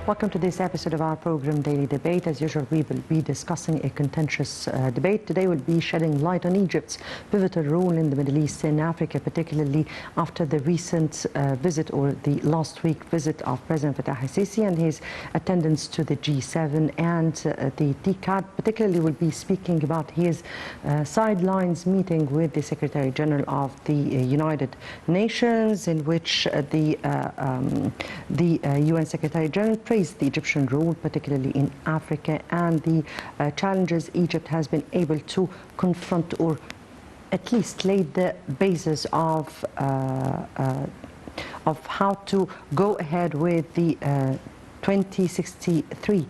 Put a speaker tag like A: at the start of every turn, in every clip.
A: Welcome to this episode of our program, Daily Debate. As usual, we will be discussing a contentious debate. Today we'll be shedding light on Egypt's pivotal role in the Middle East and Africa, particularly after the recent visit, or the last week visit, of President Fattah al-Sisi and his attendance to the G7 and the TCAD. Particularly, we'll be speaking about his sidelines meeting with the Secretary General of the United Nations, in which the UN Secretary General praised the Egyptian role, particularly in Africa, and the challenges Egypt has been able to confront, or at least laid the basis of how to go ahead with the 2063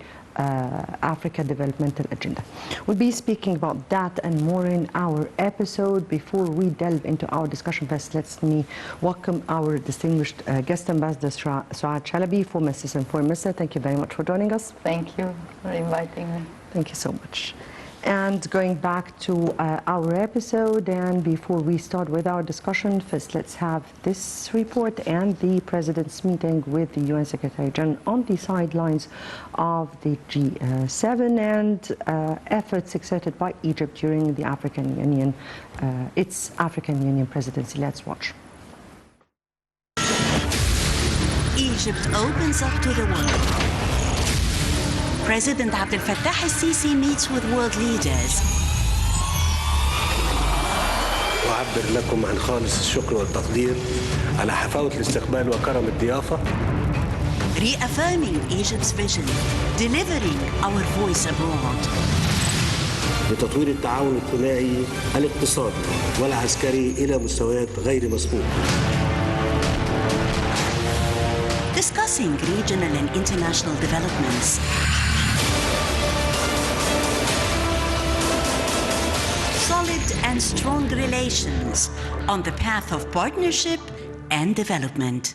A: Africa Developmental Agenda. We'll be speaking about that and more in our episode. Before we delve into our discussion, first let me welcome our distinguished guest ambassador, Suad Chalabi, former Assistant Foreign Minister. Thank you very much for joining us.
B: Thank you for inviting me.
A: Thank you so much. And going back to our episode, and before we start with our discussion, first let's have this report and the President's meeting with the UN Secretary General on the sidelines of the G7 and efforts exerted by Egypt during the African Union, its African Union presidency. Let's watch.
C: Egypt opens up to the world. President Abdel Fattah al-Sisi meets with world leaders.
D: أعبر لكم عن خالص الشكر والتقدير على حفاوة الاستقبال وكرم الضيافة.
C: Reaffirming Egypt's vision, delivering our voice abroad.
D: لتطوير التعاون الثنائي الاقتصادي والعسكري إلى مستويات غير مسبوقة.
C: Discussing regional and international developments. Solid and strong relations on the path of partnership and development.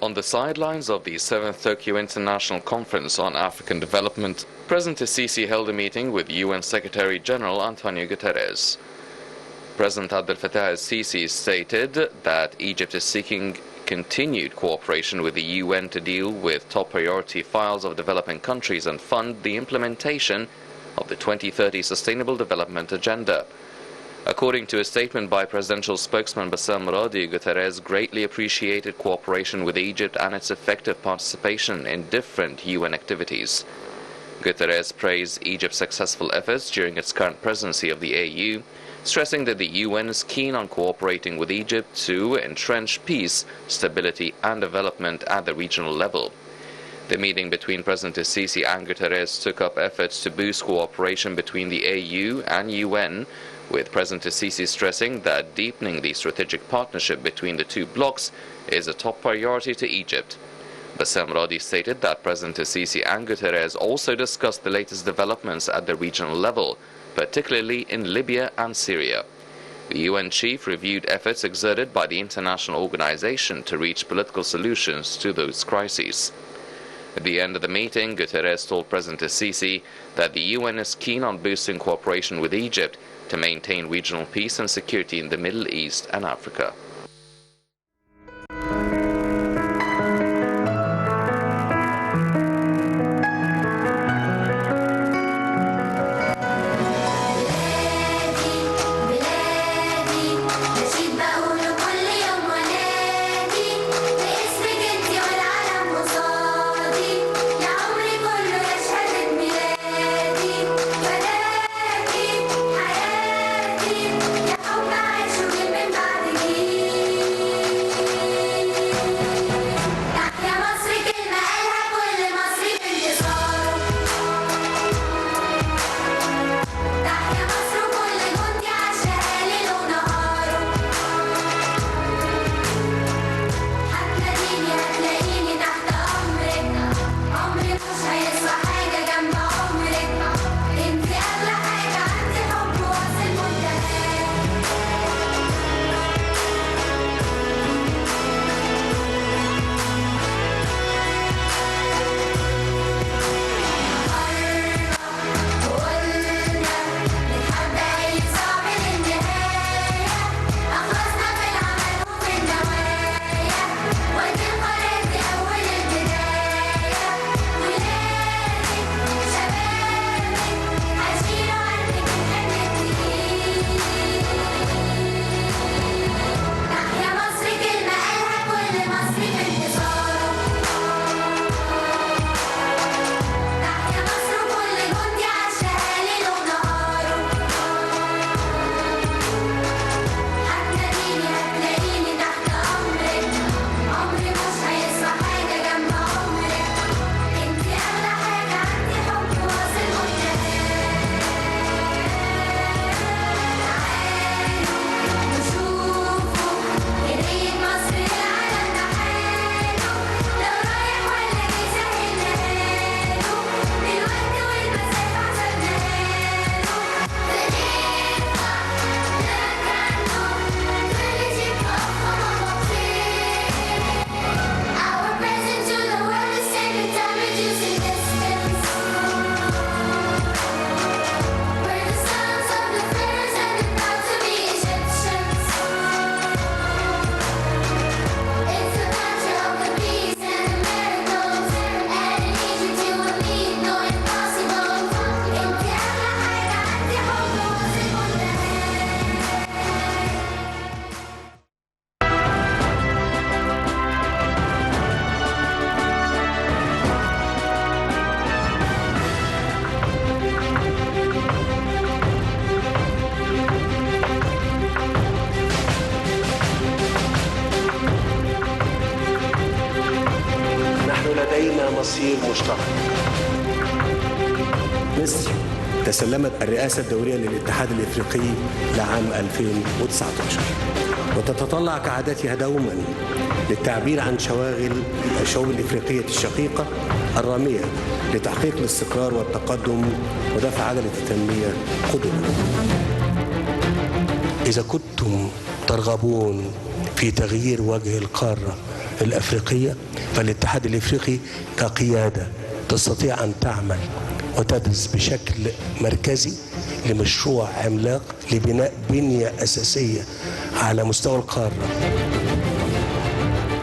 E: On the sidelines of the 7th Tokyo International Conference on African Development, President al-Sisi held a meeting with UN Secretary General Antonio Guterres. President Abdel Fattah al-Sisi stated that Egypt is seeking continued cooperation with the UN to deal with top priority files of developing countries and fund the implementation of the 2030 Sustainable Development Agenda. According to a statement by presidential spokesman Bassam Radi, Guterres greatly appreciated cooperation with Egypt and its effective participation in different UN activities. Guterres praised Egypt's successful efforts during its current presidency of the AU, stressing that the UN is keen on cooperating with Egypt to entrench peace, stability and development at the regional level. The meeting between President al-Sisi and Guterres took up efforts to boost cooperation between the AU and UN, with President al-Sisi stressing that deepening the strategic partnership between the two blocs is a top priority to Egypt. Bassam Radi stated that President al-Sisi and Guterres also discussed the latest developments at the regional level, particularly in Libya and Syria. The UN chief reviewed efforts exerted by the international organization to reach political solutions to those crises. At the end of the meeting, Guterres told President al-Sisi that the UN is keen on boosting cooperation with Egypt to maintain regional peace and security in the Middle East and Africa.
F: حياتي يا حب عيش من بعد جيل
D: وتطوير مشترك. مصر تسلمت الرئاسة الدورية للاتحاد الإفريقي لعام 2019 وتتطلع كعادتها دوما للتعبير عن شواغل الشعوب الإفريقية الشقيقة الرامية لتحقيق الاستقرار والتقدم ودفع عجلة التنمية قدما. إذا كنتم ترغبون في تغيير وجه القارة الأفريقية فالاتحاد الإفريقي كقيادة تستطيع أن تعمل وتدرس بشكل مركزي لمشروع عملاق لبناء بنية أساسية على مستوى القارة.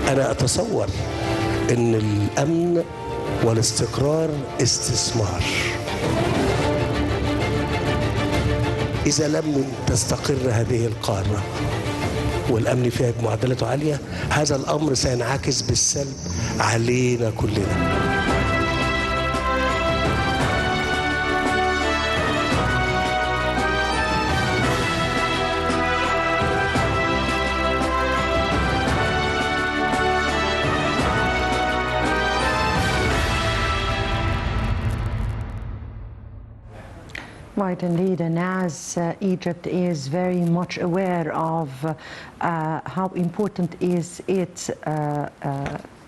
D: أنا أتصور أن الأمن والاستقرار استثمار. إذا لم تستقر هذه القارة والأمن فيها بمعدلاته عالية هذا الأمر سينعكس بالسلب علينا كلنا.
A: Right, indeed, and as Egypt is very much aware of how important is it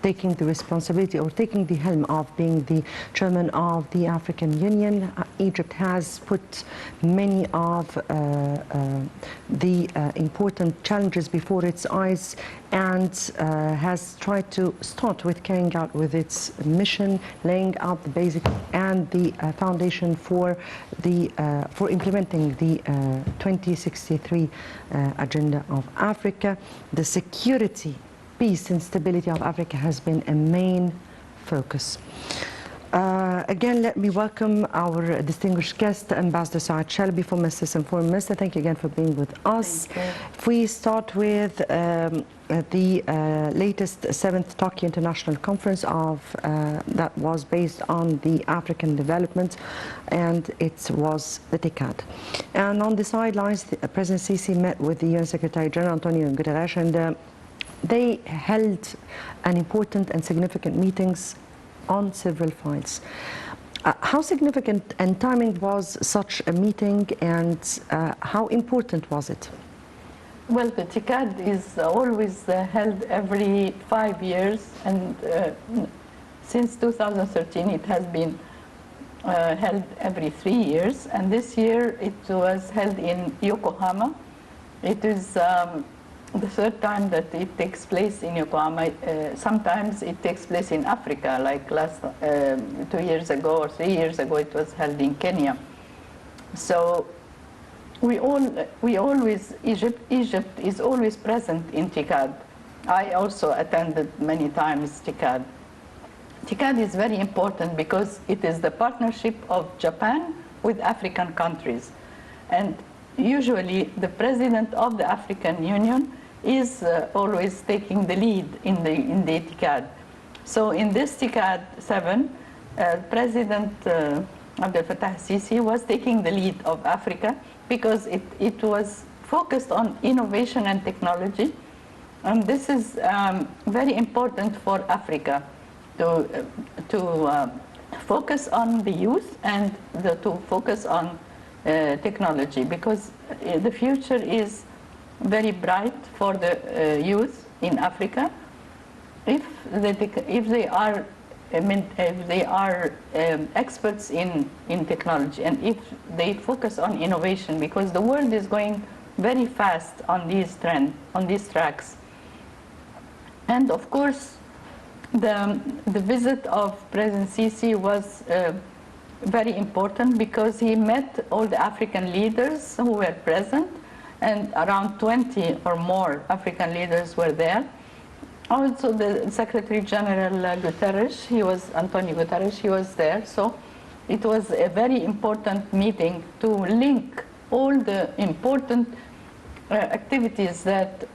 A: taking the responsibility or taking the helm of being the chairman of the African Union, Egypt has put many of the important challenges before its eyes and has tried to start with carrying out with its mission, laying out the basic and the foundation for the for implementing the 2063 agenda of Africa. The security, peace and stability of Africa has been a main focus. Again, let me welcome our distinguished guest, Ambassador Saad Chalabi from Mrs. Informed Minister. Thank you again for being with us. If we start with the latest 7th Tokyo International Conference that was based on the African development, and it was the TICAD. And on the sidelines, President Sisi met with the UN Secretary General Antonio Guterres, and they held an important and significant meetings on several files. How significant and timing was such a meeting, and how important was it?
B: Well, the TICAD is always held every 5 years, and since 2013 it has been held every 3 years, and this year it was held in Yokohama. It is the third time that it takes place in Yokohama. Sometimes it takes place in Africa, like last 2 years ago or 3 years ago it was held in Kenya. So Egypt is always present in TICAD. I also attended many times TICAD. TICAD is very important because it is the partnership of Japan with African countries. And usually the president of the African Union is always taking the lead in the TICAD. So in this TICAD 7, President Abdel Fattah Sisi was taking the lead of Africa because it was focused on innovation and technology. And this is very important for Africa to focus on the youth and to focus on technology, because the future is very bright for the youth in Africa if they are experts in technology, and if they focus on innovation, because the world is going very fast on these tracks. And of course, the visit of President Sisi was very important because he met all the African leaders who were present, and around 20 or more African leaders were there. Also, the Secretary General Guterres, Antonio Guterres, he was there. So it was a very important meeting to link all the important activities that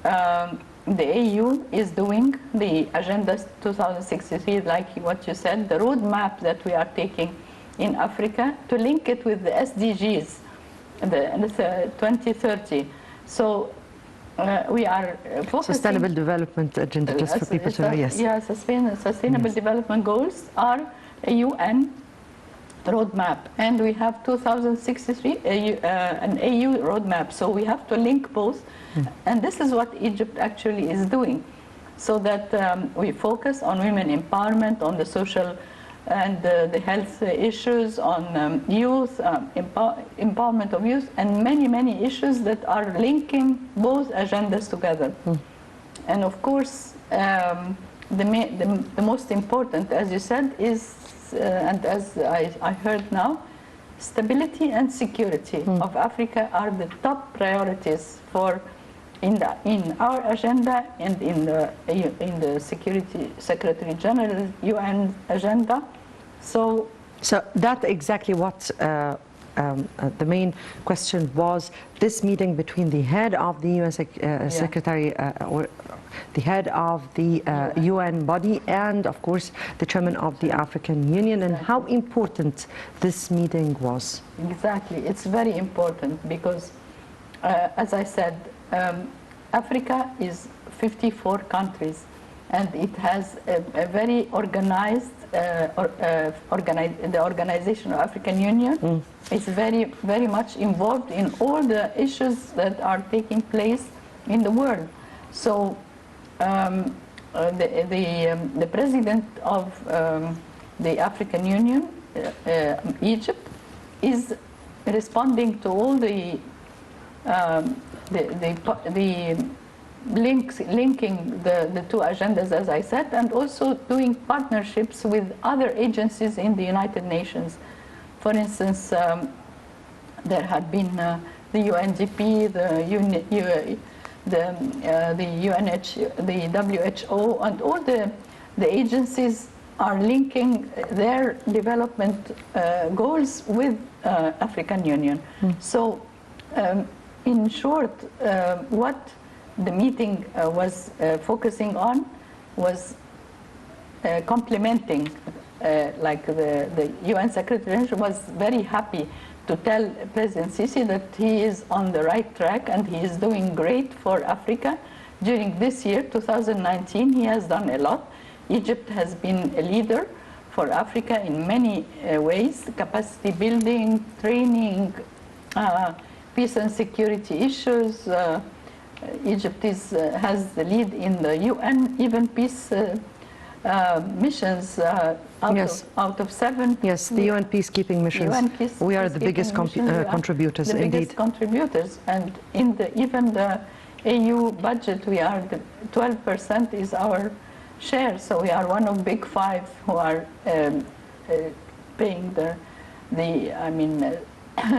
B: the AU is doing, the Agenda 2063, like what you said, the roadmap that we are taking in Africa, to link it with the SDGs, the 2030. So we are focusing...
A: Sustainable Development Agenda, just for people to know, yes.
B: Yeah, sustainable development goals are a UN roadmap, and we have 2063 an AU roadmap. So we have to link both, and this is what Egypt actually is doing, so that we focus on women empowerment, on the social and the health issues, on youth, empowerment of youth, and many issues that are linking both agendas together. And of course, the most important, as you said, is, and as I heard now, stability and security of Africa are the top priorities for in our agenda and in the Security Secretary General UN agenda. So
A: that's exactly what the main question was. This meeting between the head of the UN Secretary or the head of the UN body and of course the chairman of the African Union, and how important this meeting was.
B: Exactly, it's very important because as I said, Africa is 54 countries, and it has a very organized, the Organization of African Union is very much involved in all the issues that are taking place in the world. So the president of the African Union, Egypt, is responding to all the linking the two agendas, as I said, and also doing partnerships with other agencies in the United Nations. For instance, there had been the UNDP, the WHO, and all the agencies are linking their development goals with African Union. So in short, what the meeting was focusing on was complementing, like the UN Secretary General was very happy to tell President Sisi that he is on the right track and he is doing great for Africa. During this year, 2019, he has done a lot. Egypt has been a leader for Africa in many ways: capacity building, training, peace and security issues. Egypt has the lead in the UN, even peace missions out of 7.
A: Yes, the UN peacekeeping missions. We are the biggest contributors,
B: the
A: indeed.
B: biggest contributors, and in even the AU budget, we are 12% is our share. So we are one of big 5 who are paying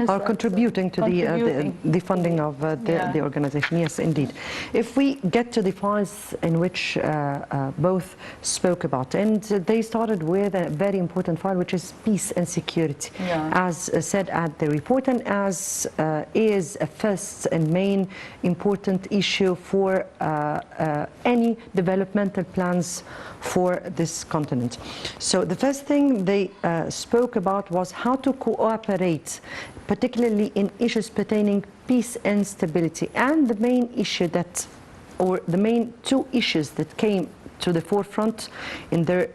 A: are contributing to the funding of the organization. Yes, indeed. If we get to the files in which both spoke about, and they started with a very important file, which is peace and security, as said at the report, and as is a first and main important issue for any developmental plans for this continent. So the first thing they spoke about was how to cooperate, particularly in issues pertaining peace and stability. And the main issue that, or the main 2 issues that came to the forefront in their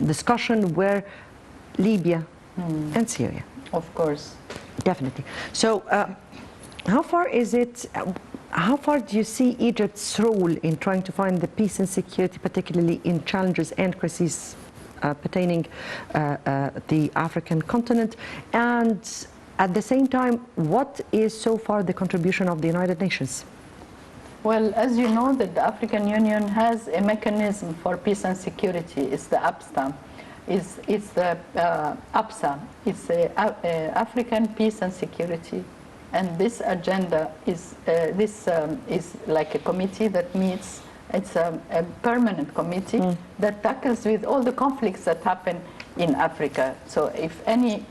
A: discussion were Libya and Syria.
B: Of course.
A: Definitely. So how far do you see Egypt's role in trying to find the peace and security, particularly in challenges and crises pertaining the African continent? And at the same time, what is so far the contribution of the United Nations?
B: Well, as you know, that the African Union has a mechanism for peace and security. It's the APSA. It's the APSA. It's the African Peace and Security. And this agenda is like a committee that meets. It's a permanent committee that tackles with all the conflicts that happen in Africa. So if any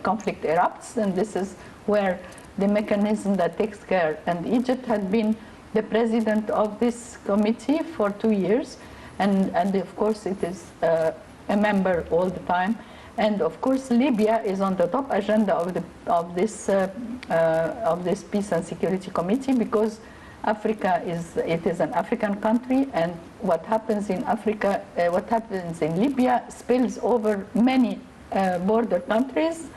B: conflict erupts, then this is where the mechanism that takes care. And Egypt had been the president of this committee for 2 years, and of course it is a member all the time. And of course Libya is on the top agenda of this Peace and Security Committee, because Africa is an African country, and what happens in Africa, what happens in Libya spills over many border countries.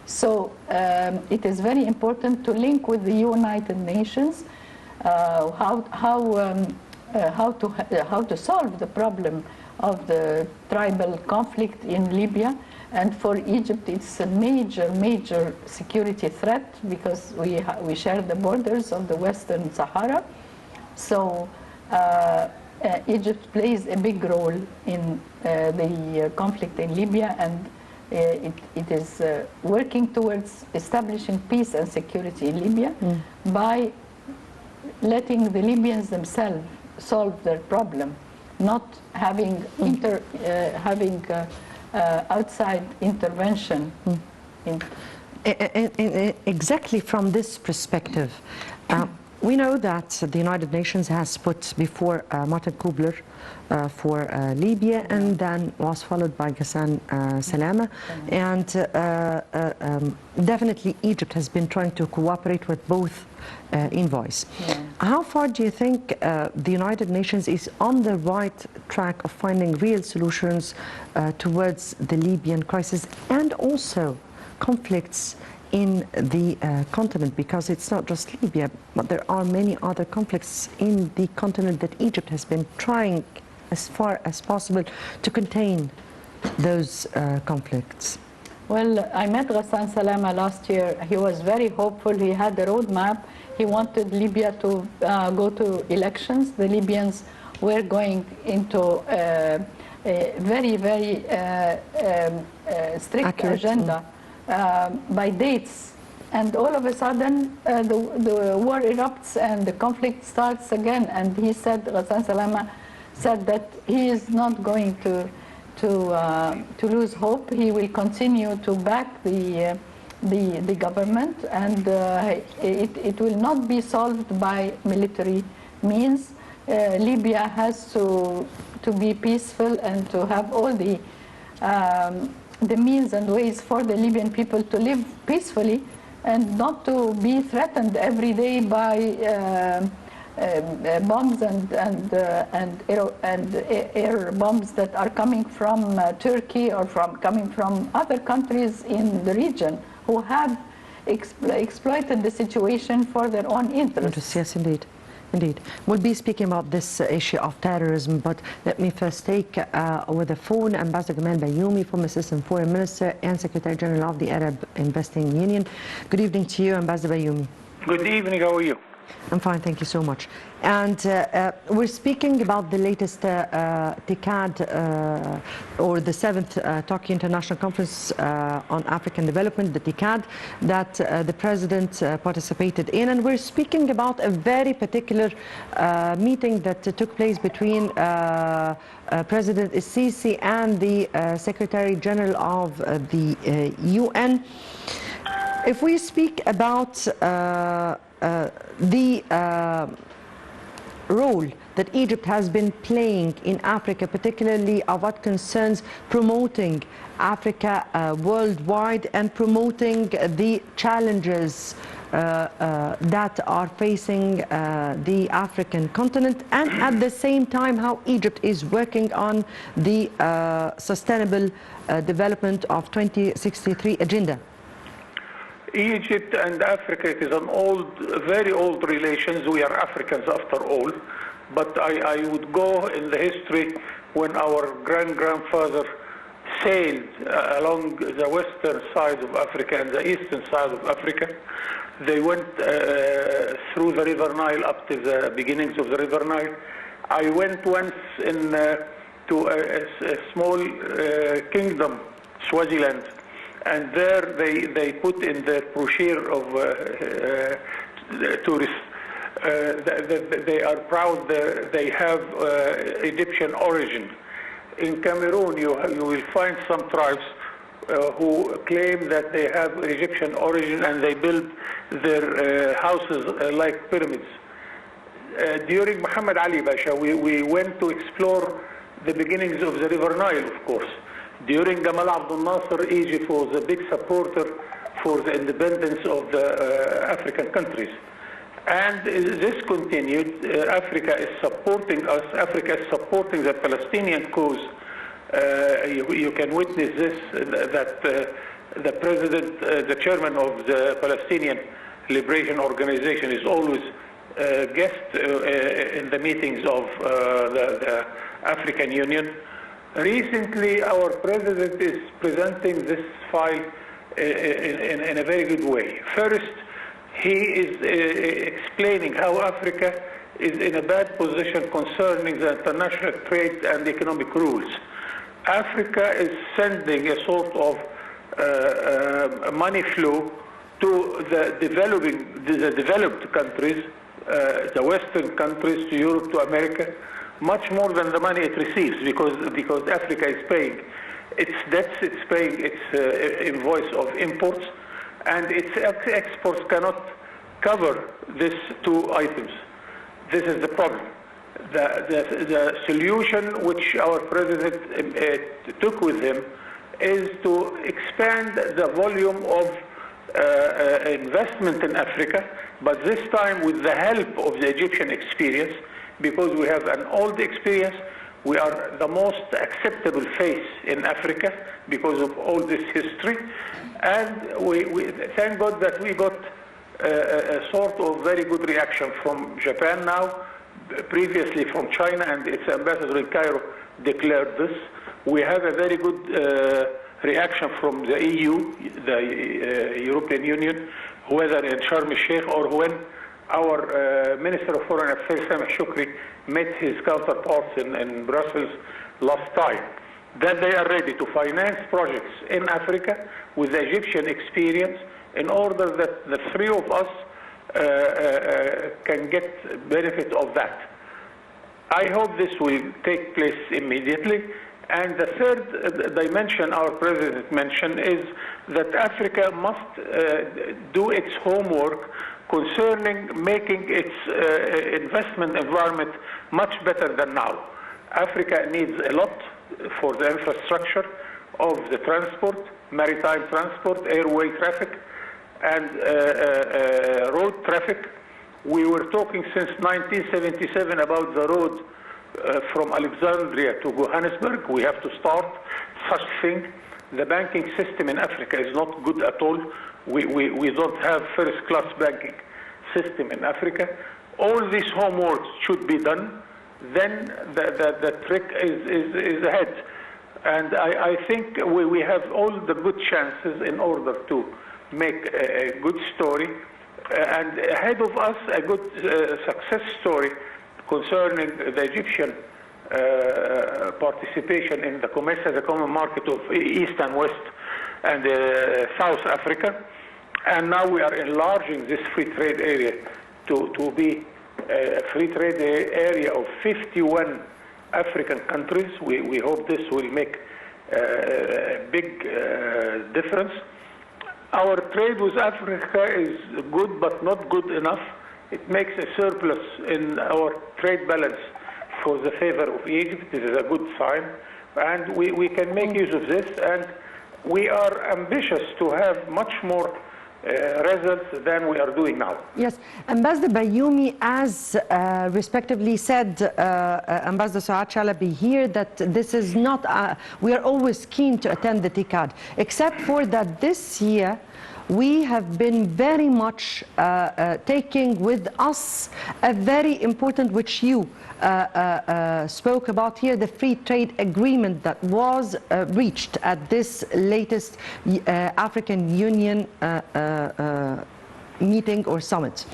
B: So it is very important to link with the United Nations how to solve the problem of the tribal conflict in Libya. And for Egypt, it's a major security threat because we share the borders of the Western Sahara. So Egypt plays a big role in the conflict in Libya, and it is working towards establishing peace and security in Libya by letting the Libyans themselves solve their problem, not having outside intervention.
A: Exactly from this perspective, we know that the United Nations has put before Martin Kobler for Libya, and then was followed by Ghassan Salama. And definitely Egypt has been trying to cooperate with both envoys. How far do you think the United Nations is on the right track of finding real solutions towards the Libyan crisis and also conflicts in the continent? Because it's not just Libya, but there are many other conflicts in the continent that Egypt has been trying as far as possible to contain those conflicts.
B: Well, I met Ghassan Salama last year. He was very hopeful. He had a roadmap. He wanted Libya to go to elections. The Libyans were going into a very strict agenda by dates. And all of a sudden, the war erupts and the conflict starts again. And he said, Ghassan Salama said that he is not going to lose hope. He will continue to back the government, and it will not be solved by military means. Libya has to be peaceful and to have all the means and ways for the Libyan people to live peacefully and not to be threatened every day by bombs and air bombs that are coming from Turkey or coming from other countries in the region who have exploited the situation for their own interests.
A: Yes, indeed. Indeed. We'll be speaking about this issue of terrorism, but let me first take over the phone Ambassador Gamal Bayoumi, former Assistant Foreign Minister and Secretary General of the Arab Investing Union. Good evening to you, Ambassador Bayoumi.
F: Good evening. How are you?
A: I'm fine, thank you so much. And we're speaking about the latest TICAD, or the 7th Tokyo International Conference on African Development, the TICAD, that the President participated in. And we're speaking about a very particular meeting that took place between President Sisi and the Secretary General of the UN. If we speak about the role that Egypt has been playing in Africa, particularly of what concerns promoting Africa worldwide and promoting the challenges that are facing the African continent, and at the same time how Egypt is working on the sustainable development of 2063 agenda.
F: Egypt and Africa, it is an very old relations. We are Africans after all. But I would go in the history when our grandfather sailed along the western side of Africa and the eastern side of Africa. They went through the River Nile up to the beginnings of the River Nile. I went once to a small kingdom, Swaziland. And there they put in their brochure of tourists, they are proud they have Egyptian origin. In Cameroon, you will find some tribes who claim that they have Egyptian origin and they build their houses like pyramids. During Muhammad Ali Pasha, we went to explore the beginnings of the River Nile, of course. During Gamal Abdel Nasser, Egypt was a big supporter for the independence of the African countries. And this continued. Africa is supporting us. Africa is supporting the Palestinian cause. You can witness this, that the president, the chairman of the Palestinian Liberation Organization is always guest in the meetings of the African Union. Recently, our president is presenting this file in a very good way. First, he is explaining how Africa is in a bad position concerning the international trade and economic rules. Africa is sending a sort of money flow to the developed countries, the Western countries, to Europe, to America, much more than the money it receives, because Africa is paying its debts, it's paying its invoice of imports, and its exports cannot cover these two items. This is the problem. The solution which our president took with him is to expand the volume of investment in Africa, but this time with the help of the Egyptian experience, because we have an old experience. We are the most acceptable face in Africa because of all this history, and we thank God that we got a sort of very good reaction from Japan now, previously from China, and its ambassador in Cairo declared this. We have a very good reaction from the EU, the European Union, whether in Sharm el-Sheikh or when our Minister of Foreign Affairs, Sameh Shukri, met his counterparts in Brussels last time, that they are ready to finance projects in Africa with the Egyptian experience in order that the three of us can get benefit of that. I hope this will take place immediately. And the third dimension our president mentioned is that Africa must do its homework concerning making its investment environment much better than now. Africa needs a lot for the infrastructure of the transport, maritime transport, airway traffic, and road traffic. We were talking since 1977 about the road from Alexandria to Johannesburg. We have to start such thing. The banking system in Africa is not good at all. We don't have first-class banking system in Africa. All these homework should be done. Then the trick is ahead. And I think we have all the good chances in order to make a good story. And ahead of us, a good success story concerning the Egyptian participation in the COMESA, the common market of East and West and South Africa. And now we are enlarging this free trade area to be a free trade area of 51 African countries. We hope this will make a big difference. Our trade with Africa is good, but not good enough. It makes a surplus in our trade balance for the favor of Egypt. This is a good sign. And we can make use of this. And we are ambitious to have much more results than we are doing now.
A: Yes, Ambassador Bayoumi, as respectively said Ambassador Saad Chalabi here, that this is not, we are always keen to attend the TICAD, except for that this year we have been very much taking with us a very important, which you spoke about here, the free trade agreement that was reached at this latest African Union meeting or summit.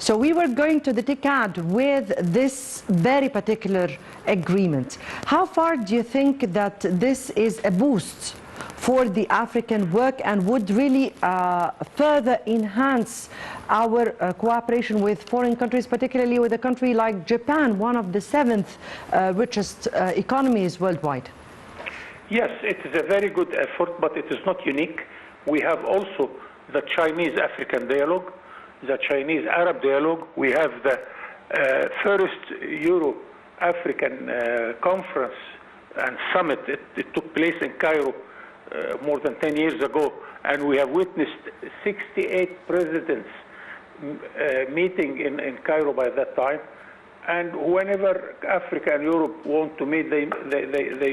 A: So we were going to the TICAD with this very particular agreement. How far do you think that this is a boost for the African work and would really further enhance our cooperation with foreign countries, particularly with a country like Japan, one of the 7th richest economies worldwide?
F: Yes, it is a very good effort, but it is not unique. We have also the Chinese-African dialogue, the Chinese-Arab dialogue. We have the first Euro-African conference and summit. It took place in Cairo more than 10 years ago, and we have witnessed 68 presidents meeting in Cairo by that time. And whenever Africa and Europe want to meet, they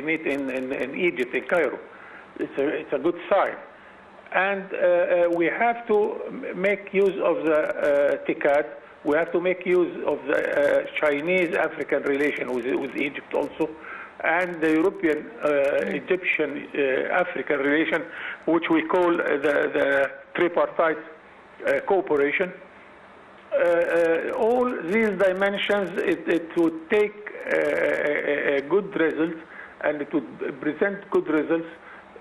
F: meet in Egypt, in Cairo. It's a good sign. And we have to make use of the TICAD. We have to make use of the Chinese-African relation with Egypt also, and the European, Egyptian, African relation, which we call the tripartite cooperation. All these dimensions, it would take a good result, and it would present good results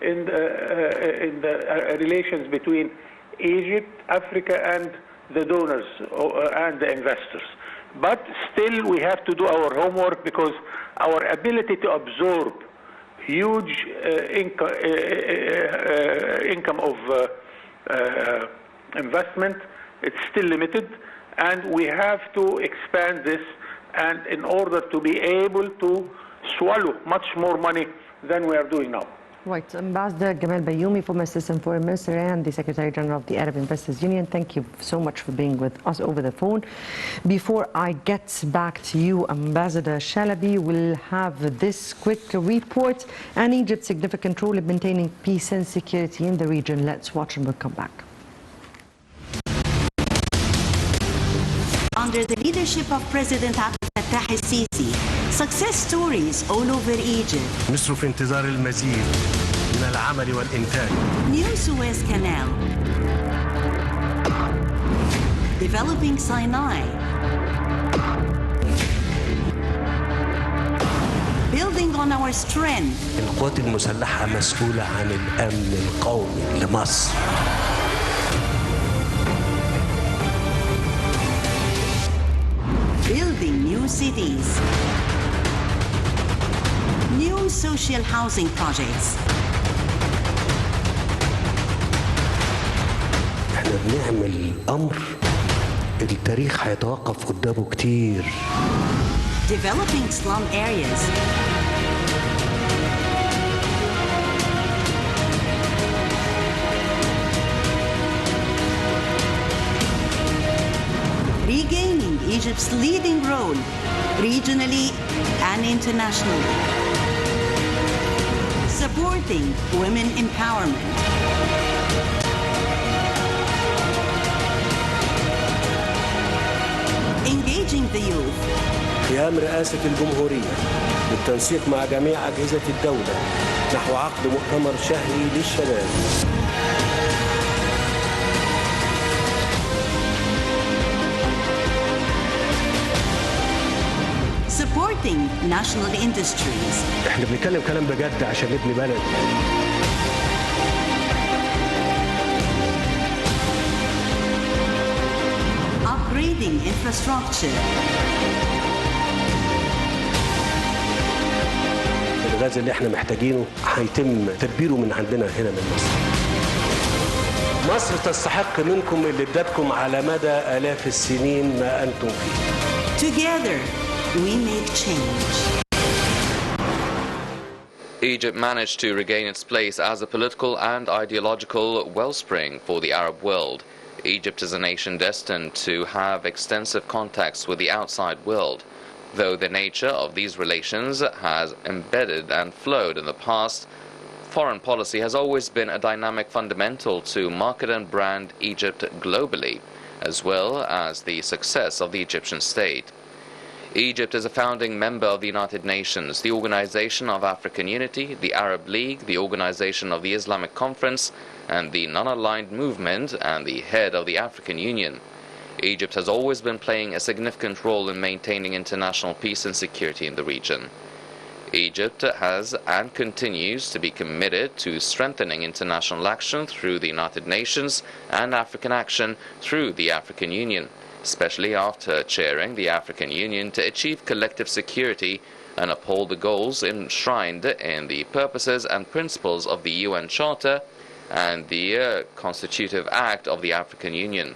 F: in the relations between Egypt, Africa, and the donors and the investors. But still, we have to do our homework, because our ability to absorb huge income of investment, it's still limited, and we have to expand this, and in order to be able to swallow much more money than we are doing now.
A: Right. Ambassador Gamal Bayoumi, former Assistant Foreign Minister and the Secretary General of the Arab Investors Union, thank you so much for being with us over the phone. Before I get back to you, Ambassador Shalaby, will have this quick report and Egypt's significant role in maintaining peace and security in the region. Let's watch and we'll come back.
C: Under the leadership of President Abdel Fattah el-Sisi, success stories all over Egypt.
D: مصر في انتظار المزيد من العمل والإنتاج.
C: New Suez Canal. Developing Sinai. Building on our strength.
D: القوات المسلحة مسؤولة عن الأمن القومي لمصر.
C: Building new cities. New social housing projects.
D: احنا بنعمل أمر التاريخ هيتوقف قدامه كتير.
C: Developing slum areas. Regaining Egypt's leading role, regionally and internationally. Supporting women empowerment. Engaging the youth.
D: قيام رئاسة الجمهورية بالتنسيق مع جميع أجهزة الدولة نحو عقد مؤتمر شهري للشباب.
C: Supporting national industries.
D: احنا بنتكلم كلام بجد عشان نبني بلد.
C: Upgrading infrastructure.
D: الغاز اللي احنا محتاجينه هيتم تدبيره من عندنا هنا من مصر. مصر تستحق منكم اللي ادتكم على مدى آلاف السنين ما أنتم فيه.
C: Together, we make change.
E: Egypt managed to regain its place as a political and ideological wellspring for the Arab world. Egypt is a nation destined to have extensive contacts with the outside world. Though the nature of these relations has embedded and flowed in the past, foreign policy has always been a dynamic fundamental to market and brand Egypt globally, as well as the success of the Egyptian state. Egypt is a founding member of the United Nations, the Organization of African Unity, the Arab League, the Organization of the Islamic Conference, and the Non-Aligned Movement, and the head of the African Union. Egypt has always been playing a significant role in maintaining international peace and security in the region. Egypt has and continues to be committed to strengthening international action through the United Nations and African action through the African Union, especially after chairing the African Union to achieve collective security and uphold the goals enshrined in the purposes and principles of the UN Charter and the Constitutive Act of the African Union.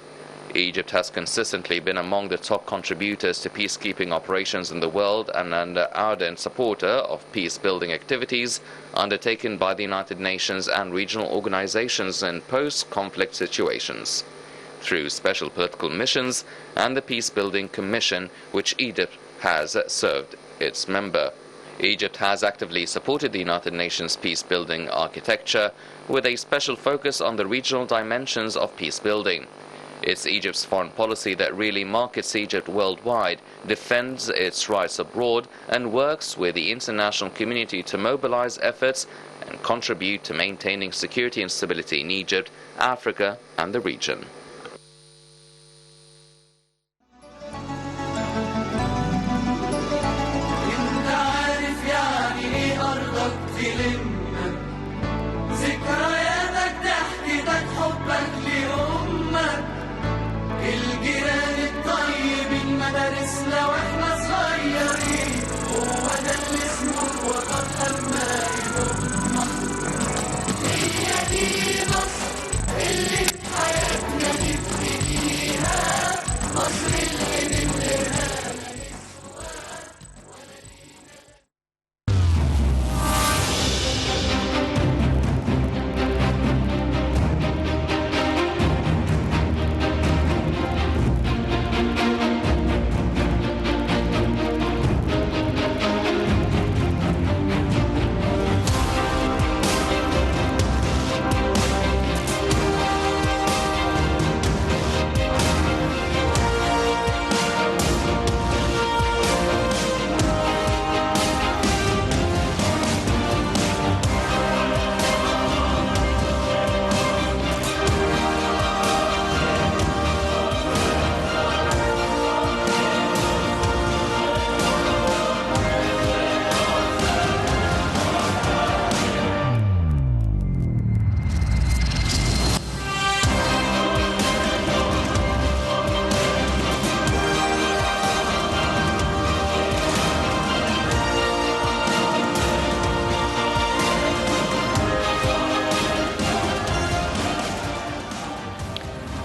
E: Egypt has consistently been among the top contributors to peacekeeping operations in the world and an ardent supporter of peace-building activities undertaken by the United Nations and regional organizations in post-conflict situations. through special political missions and the Peace-Building Commission, which Egypt has served its member. Egypt has actively supported the United Nations peace-building architecture with a special focus on the regional dimensions of peace-building. It's Egypt's foreign policy that really markets Egypt worldwide, defends its rights abroad, and works with the international community to mobilize efforts and contribute to maintaining security and stability in Egypt, Africa, and the region.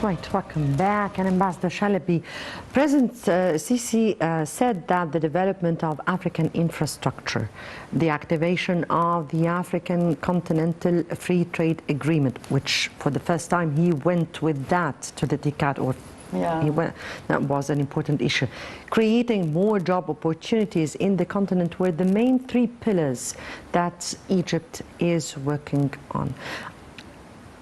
A: Right, welcome back. And Ambassador Shalaby, President Sisi said that the development of African infrastructure, the activation of the African Continental Free Trade Agreement, which for the first time he went with that to the TICAD, or that was an important issue. Creating more job opportunities in the continent were the main three pillars that Egypt is working on.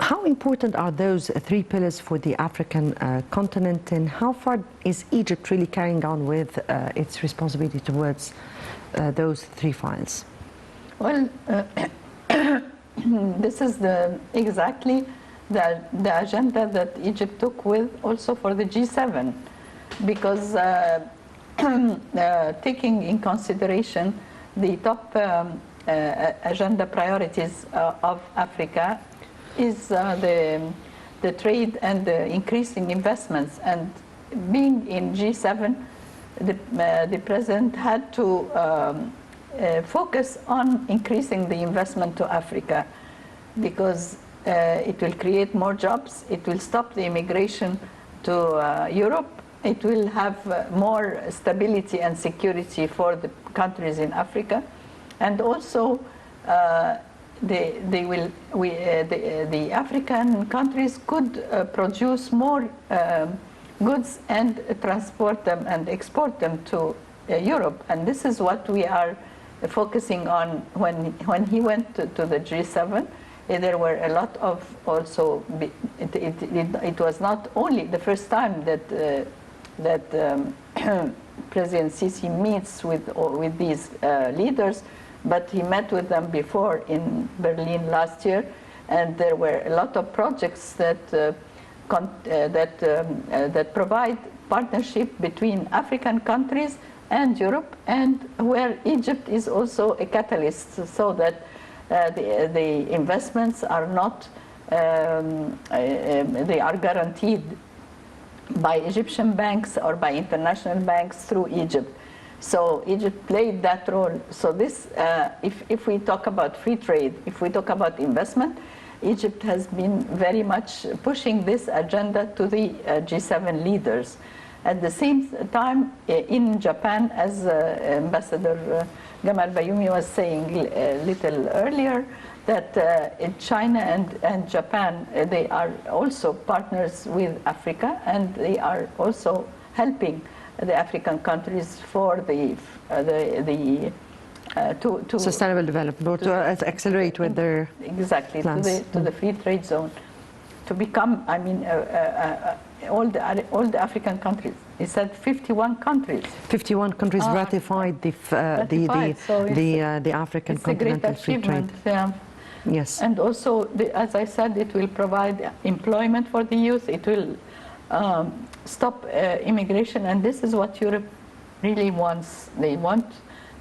A: How important are those three pillars for the African continent, and how far is Egypt really carrying on with its responsibility towards those three files?
B: Well, this is exactly the agenda that Egypt took with also for the G7, because taking in consideration the top agenda priorities of Africa is the trade and the increasing investments. And being in G7, the president had to focus on increasing the investment to Africa, because it will create more jobs, it will stop the immigration to Europe, it will have more stability and security for the countries in Africa, and also the African countries could produce more goods and transport them and export them to Europe. And this is what we are focusing on when he went to the G7. There were a lot of also, it was not only the first time that President Sisi meets with these leaders, but he met with them before in Berlin last year, and there were a lot of projects that provide partnership between African countries and Europe, and where Egypt is also a catalyst, so that the investments are not, they are guaranteed by Egyptian banks or by international banks through Egypt. So Egypt played that role. So this, if we talk about free trade, if we talk about investment, Egypt has been very much pushing this agenda to the G7 leaders. At the same time, in Japan, as Ambassador Gamal Bayoumi was saying a little earlier, that China and Japan, they are also partners with Africa, and they are also helping the African countries for to
A: sustainable development, or to accelerate with their
B: exactly
A: plans.
B: to the free trade zone, to become. I mean, all the African countries. He said 51 countries.
A: 51 countries ratified the African Continental Free Trade.
B: Yeah.
A: Yes.
B: And also, as I said, it will provide employment for the youth. It will stop immigration, and this is what Europe really wants. They want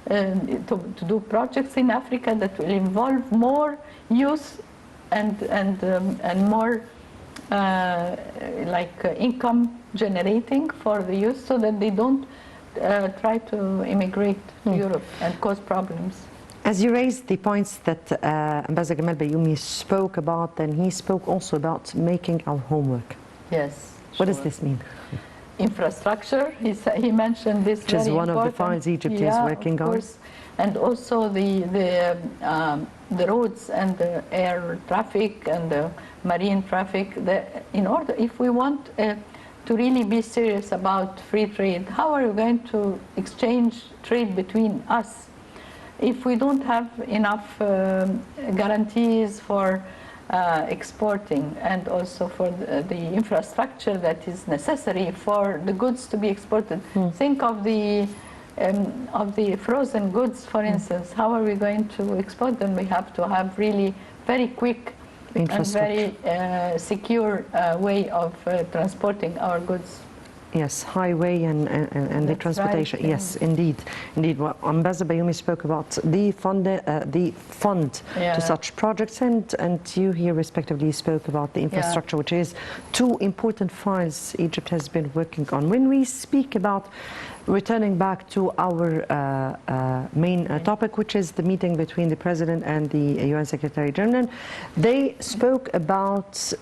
B: to do projects in Africa that will involve more youth and more income generating for the youth, so that they don't try to immigrate to Europe and cause problems.
A: As you raised the points that Ambassador Gamal Bayoumi spoke about, and he spoke also about making our homework.
B: Yes.
A: What does this mean?
B: Infrastructure, he mentioned this,
A: which is one of the files Egypt is working on.
B: And also the roads and the air traffic and the marine traffic. In order, if we want to really be serious about free trade, how are we going to exchange trade between us if we don't have enough guarantees for exporting, and also for the infrastructure that is necessary for the goods to be exported? Think of the frozen goods, for instance. How are we going to export them? We have to have really very quick and very secure way of transporting our goods.
A: Yes, highway and the transportation. Right, yes, indeed. Well, Ambassador Bayoumi spoke about the fund to such projects, and you here respectively spoke about the infrastructure, which is two important files Egypt has been working on. When we speak about returning back to our main topic, which is the meeting between the President and the UN Secretary General, they spoke about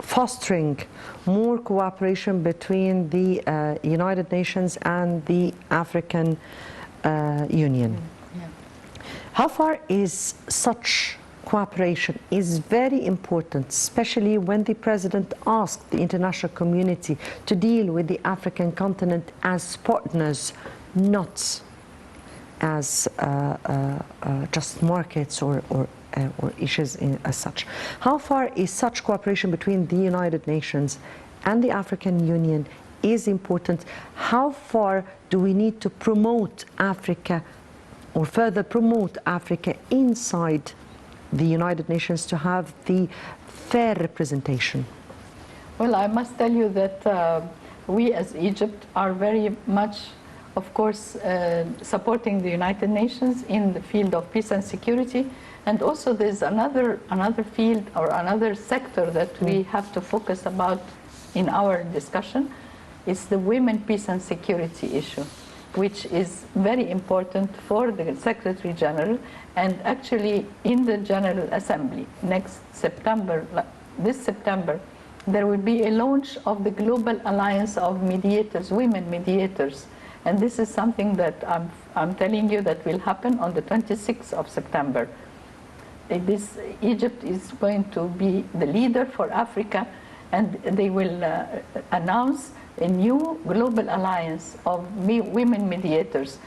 A: fostering more cooperation between the United Nations and the African Union. How far is such cooperation is very important, especially when the President asked the international community to deal with the African continent as partners, not as just markets or issues as such. How far is such cooperation between the United Nations and the African Union is important? How far do we need to promote Africa, or further promote Africa inside the United Nations to have the fair representation?
B: Well, I must tell you that we as Egypt are very much, of course, supporting the United Nations in the field of peace and security. And also there's another field or another sector that we have to focus about in our discussion. It's the women, peace and security issue, which is very important for the Secretary General. And actually in the General Assembly next September, this September, there will be a launch of the Global Alliance of Mediators, women mediators. And this is something that I'm telling you that will happen on the 26th of September. Egypt is going to be the leader for Africa, and they will announce a new global alliance of women mediators.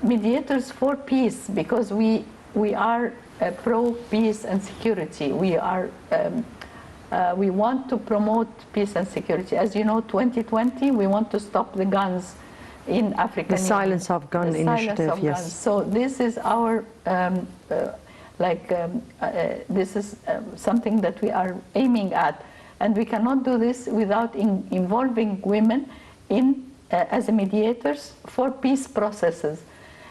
B: Mediators for peace, because we are pro-peace and security. We want to promote peace and security. As you know, 2020, we want to stop the guns in Africa.
A: The silence of gun initiative, yes.
B: Guns. So this is our this is something that we are aiming at, and we cannot do this without involving women in as mediators for peace processes.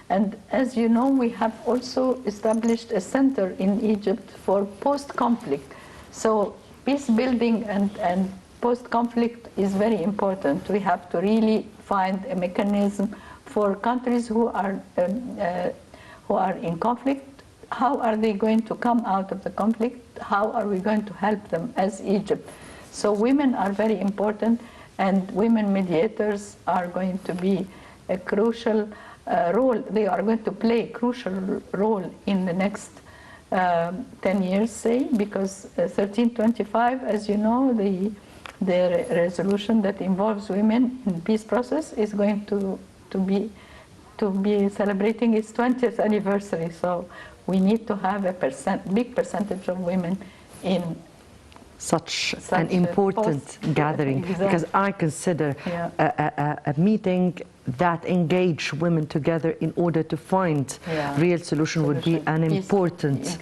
B: And as you know, we have also established a center in Egypt for post-conflict. So peace building and post-conflict is very important. We have to really find a mechanism for countries who are in conflict. How are they going to come out of the conflict? How are we going to help them as Egypt? So women are very important, and women mediators are going to be a crucial role. They are going to play a crucial role in the next 10 years, say, because 1325, as you know, the resolution that involves women in peace process is going to be celebrating its 20th anniversary. So we need to have a big percentage of women in
A: such an important gathering,
B: exactly.
A: Because I consider a meeting that engage women together in order to find real solution would be an important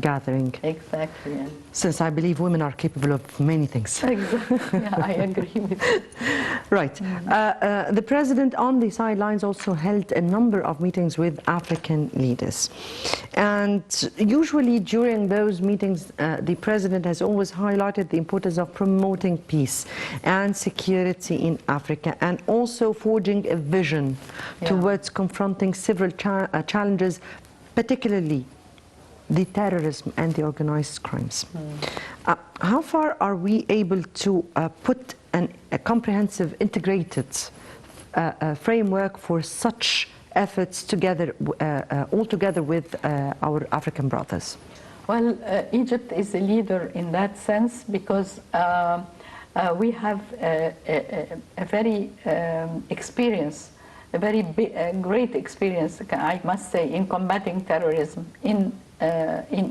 A: gathering.
B: Exactly. Yeah.
A: Since I believe women are capable of many things.
B: Exactly. Yeah, I agree with you.
A: Right. The president on the sidelines also held a number of meetings with African leaders. And usually during those meetings, the president has always highlighted the importance of promoting peace and security in Africa, and also forging a vision towards confronting several challenges, particularly the terrorism and the organized crimes. How far are we able to put a comprehensive, integrated framework for such efforts together, all together with our African brothers?
B: Well, Egypt is a leader in that sense because we have a very great experience, I must say, in combating terrorism in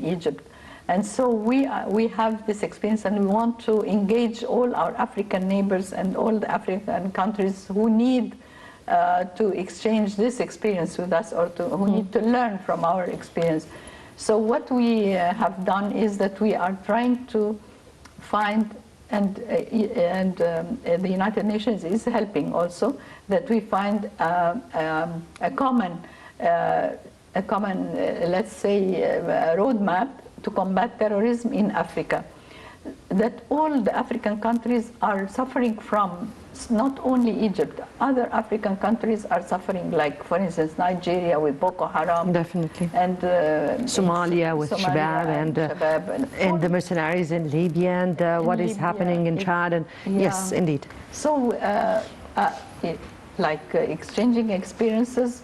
B: Egypt. And so we have this experience, and we want to engage all our African neighbors and all the African countries who need to exchange this experience with us, or who need to learn from our experience. So what we have done is that we are trying to find, and the United Nations is helping also, that we find a common, let's say, roadmap to combat terrorism in Africa, that all the African countries are suffering from. Not only Egypt, other African countries are suffering, like, for instance, Nigeria with Boko Haram.
A: Definitely.
B: And
A: Somalia with Shabab, and the mercenaries in Libya, and what is happening in Chad. And yes, indeed.
B: So, exchanging experiences,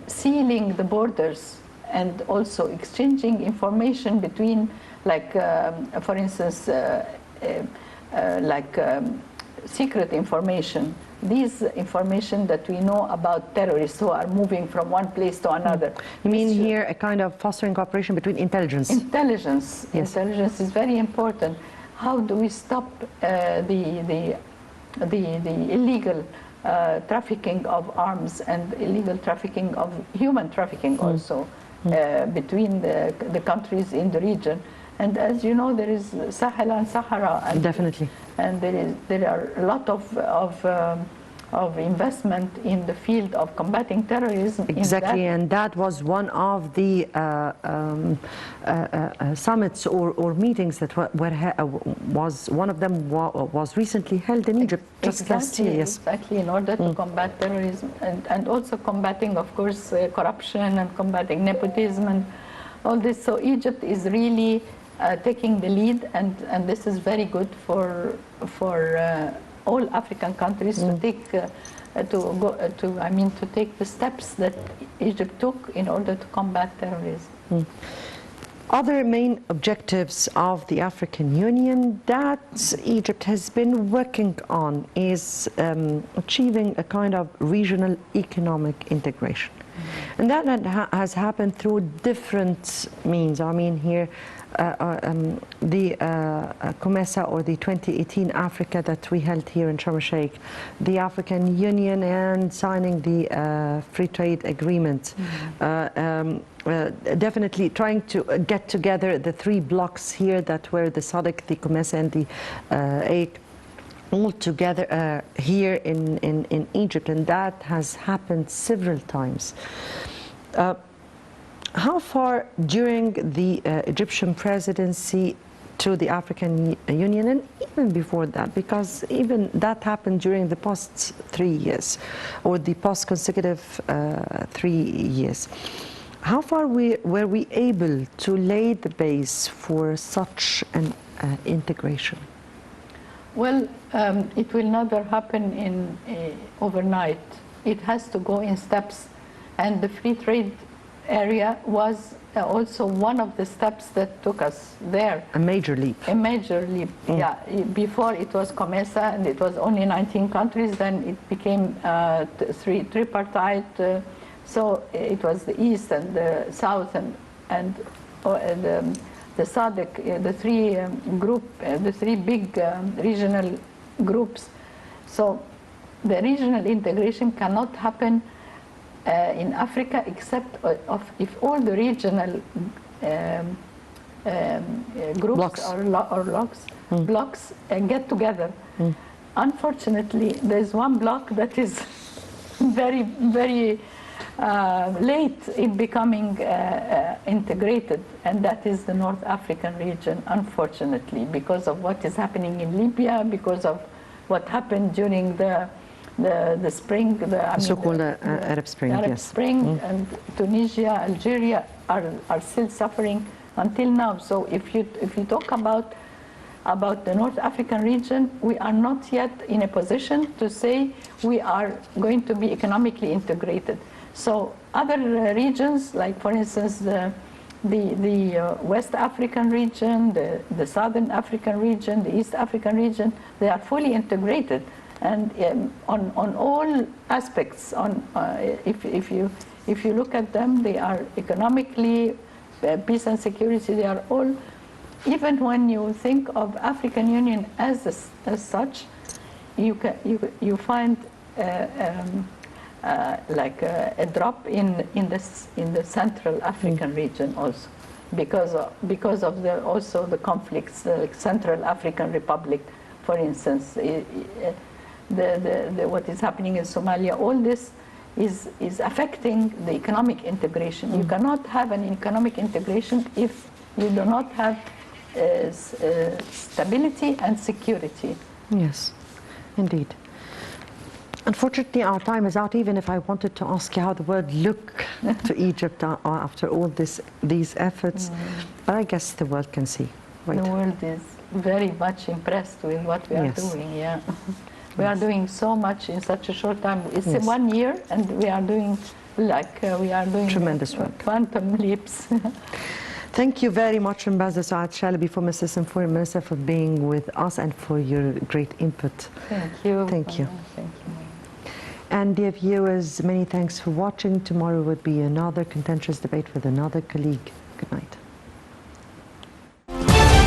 B: sealing the borders, and also exchanging information between, like, for instance, secret information. These information that we know about terrorists who are moving from one place to another.
A: You mean here a kind of fostering cooperation between intelligence?
B: Intelligence. Yes. Intelligence is very important. How do we stop the illegal trafficking of arms and illegal trafficking of human trafficking also between the countries in the region? And as you know, there is Sahel and Sahara. And
A: definitely.
B: And there are a lot of investment in the field of combating terrorism.
A: Exactly, and that was one of the summits or meetings that was one of them was recently held in Egypt just last year. Yes,
B: exactly, in order to combat terrorism and also combating, of course, corruption and combating nepotism and all this. So Egypt is really taking the lead, and this is very good for all African countries to take to take the steps that Egypt took in order to combat terrorism.
A: Other main objectives of the African Union that Egypt has been working on is achieving a kind of regional economic integration. And that has happened through different means. I mean, here, the COMESA, or the 2018 Africa that we held here in Sharm el-Sheikh, the African Union, and signing the free trade agreement. Definitely trying to get together the three blocks here that were the SADC, the COMESA, and the AIC, all together here in Egypt, and that has happened several times. How far during the Egyptian presidency to the African Union, and even before that, because even that happened during the past 3 years, or the past consecutive 3 years, how far were we able to lay the base for such an integration?
B: Well, it will never happen overnight. It has to go in steps, and the free trade area was also one of the steps that took us there.
A: A major leap.
B: A major leap, yeah. Before it was COMESA and it was only 19 countries, then it became tripartite. So it was the East and the South and the SADC, the three big regional groups. So the regional integration cannot happen in Africa except if all the regional groups blocks get together. Unfortunately, there's one block that is very, very late in becoming integrated, and that is the North African region, unfortunately, because of what is happening in Libya, because of what happened during the spring, the
A: so-called Arab Spring,
B: Arab Spring, and Tunisia, Algeria are still suffering until now. So if you talk about the North African region, we are not yet in a position to say we are going to be economically integrated. So other regions, like for instance the West African region, the Southern African region, the East African region, they are fully integrated, and on all aspects. If you look at them, they are economically, peace and security. They are all. Even when you think of African Union as such, you find like a drop in the Central African region also, because of the conflicts. Central African Republic, for instance, what is happening in Somalia. All this is affecting the economic integration. You cannot have an economic integration if you do not have stability and security.
A: Yes, indeed. Unfortunately, our time is out, even if I wanted to ask you how the world look to Egypt after all these efforts. But I guess the world can see. Right?
B: The world is very much impressed with what we are doing, yeah. We are doing so much in such a short time. It's 1 year, and we are doing
A: tremendous work.
B: Quantum leaps.
A: Thank you very much, Ambassador Saad Shalaby, former Assistant Foreign Minister, for being with us and for your great input.
B: Thank you.
A: Thank you.
B: Thank you.
A: And dear viewers, many thanks for watching. Tomorrow would be another contentious debate with another colleague. Good night.